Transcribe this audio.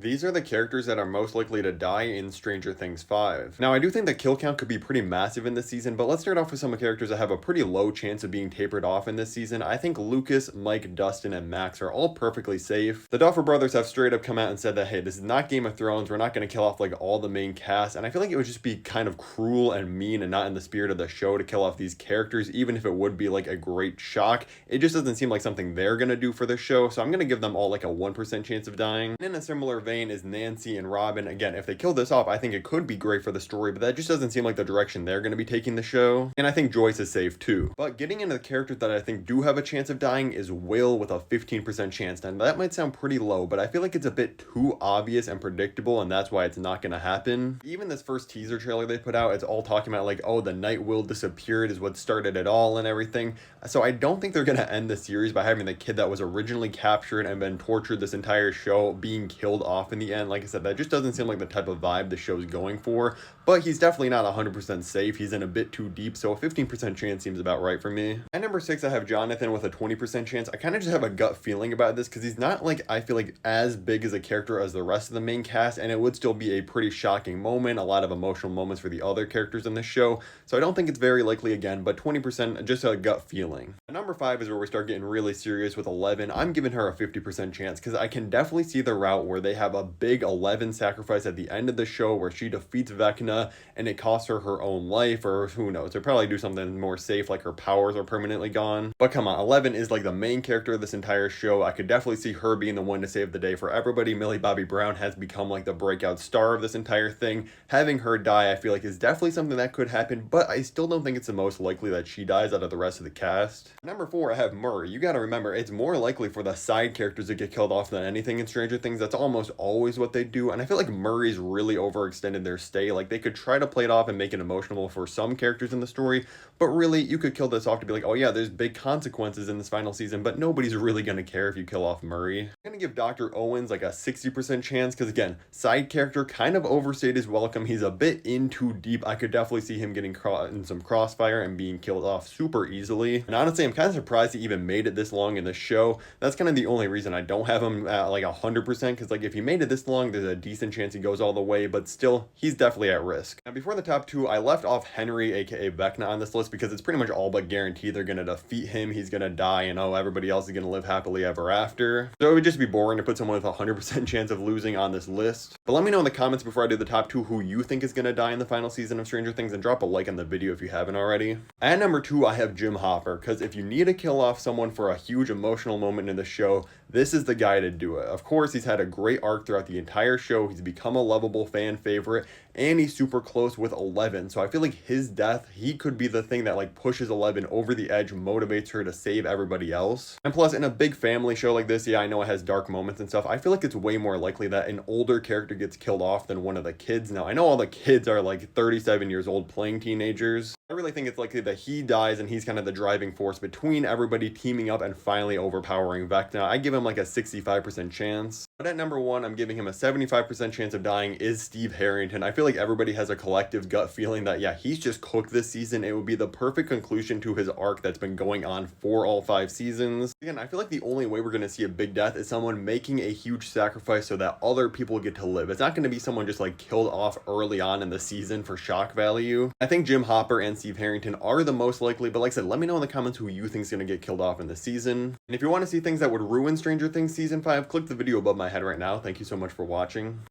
These are the characters that are most likely to die in Stranger Things 5. Now, I do think the kill count could be pretty massive in this season, but let's start off with some characters that have a pretty low chance of being tapered off in this season. I think Lucas, Mike, Dustin, and Max are all perfectly safe. The Duffer Brothers have straight up come out and said that, hey, this is not Game of Thrones, we're not going to kill off like all the main cast, and I feel like it would just be kind of cruel and mean and not in the spirit of the show to kill off these characters, even if it would be like a great shock. It just doesn't seem like something they're going to do for the show, so I'm going to give them all like a 1% chance of dying. And in a similar vein is Nancy and Robin. Again, if they kill this off, I think it could be great for the story, but that just doesn't seem like the direction they're going to be taking the show. And I think Joyce is safe too. But getting into the characters that I think do have a chance of dying is Will with a 15% chance. And that might sound pretty low, but I feel like it's a bit too obvious and predictable, and that's why it's not going to happen. Even this first teaser trailer they put out, it's all talking about like, oh, the night Will disappeared is what started it all and everything. So I don't think they're going to end the series by having the kid that was originally captured and been tortured this entire show being killed off in the end. Like I said, that just doesn't seem like the type of vibe the show's going for, but he's definitely not 100% safe. He's in a bit too deep, so a 15% chance seems about right for me. At number 6, I have Jonathan with a 20% chance. I kind of just have a gut feeling about this because he's not like, I feel like, as big as a character as the rest of the main cast, and it would still be a pretty shocking moment, a lot of emotional moments for the other characters in the show, so I don't think it's very likely again, but 20% just a gut feeling. At number 5 is where we start getting really serious with Eleven. I'm giving her a 50% chance because I can definitely see the route where they have a big Eleven sacrifice at the end of the show where she defeats Vecna and it costs her her own life, or who knows, they'll probably do something more safe like her powers are permanently gone. But come on, Eleven is like the main character of this entire show. I could definitely see her being the one to save the day for everybody. Millie Bobby Brown has become like the breakout star of this entire thing. Having her die, I feel like, is definitely something that could happen, but I still don't think it's the most likely that she dies out of the rest of the cast. Number 4, I have Murray. You gotta remember, it's more likely for the side characters to get killed off than anything in Stranger Things. That's almost always what they do, and I feel like Murray's really overextended their stay. Like, they could try to play it off and make it emotional for some characters in the story, but really, you could kill this off to be like, oh yeah, there's big consequences in this final season, but nobody's really gonna care if you kill off Murray. I'm gonna give Dr. Owens like a 60% chance, because again, side character, kind of overstayed his welcome. He's a bit in too deep. I could definitely see him getting caught in some crossfire and being killed off super easily. And honestly, I'm kind of surprised he even made it this long in the show. That's kind of the only reason I don't have him at like 100%, because like if he made it this long, there's a decent chance he goes all the way, but still, he's definitely at risk. Now, before the top 2, I left off Henry, aka Vecna, on this list because it's pretty much all but guaranteed they're gonna defeat him, he's gonna die, and oh, everybody else is gonna live happily ever after. So it would just be boring to put someone with a 100% chance of losing on this list. But let me know in the comments before I do the top 2 who you think is gonna die in the final season of Stranger Things, and drop a like on the video if you haven't already. At number 2, I have Jim Hopper, because if you need to kill off someone for a huge emotional moment in the show, this is the guy to do it. Of course, he's had a great arc throughout the entire show, he's become a lovable fan favorite, and he's super close with Eleven, so I feel like his death, he could be the thing that like pushes Eleven over the edge, motivates her to save everybody else. And plus, in a big family show like this, yeah, I know it has dark moments and stuff, I feel like it's way more likely that an older character gets killed off than one of the kids. Now, I know all the kids are like 37 years old playing teenagers. I really think it's likely that he dies and he's kind of the driving force between everybody teaming up and finally overpowering Vecna. I give him like a 65% chance. But at number 1, I'm giving him a 75% chance of dying is Steve Harrington. I feel like everybody has a collective gut feeling that, yeah, he's just cooked this season. It would be the perfect conclusion to his arc that's been going on for all 5 seasons. Again, I feel like the only way we're going to see a big death is someone making a huge sacrifice so that other people get to live. It's not going to be someone just like killed off early on in the season for shock value. I think Jim Hopper and Steve Harrington are the most likely, but like I said, let me know in the comments who you think is going to get killed off in the season. And if you want to see things that would ruin Stranger Things Season 5, click the video above my head right now. Thank you so much for watching.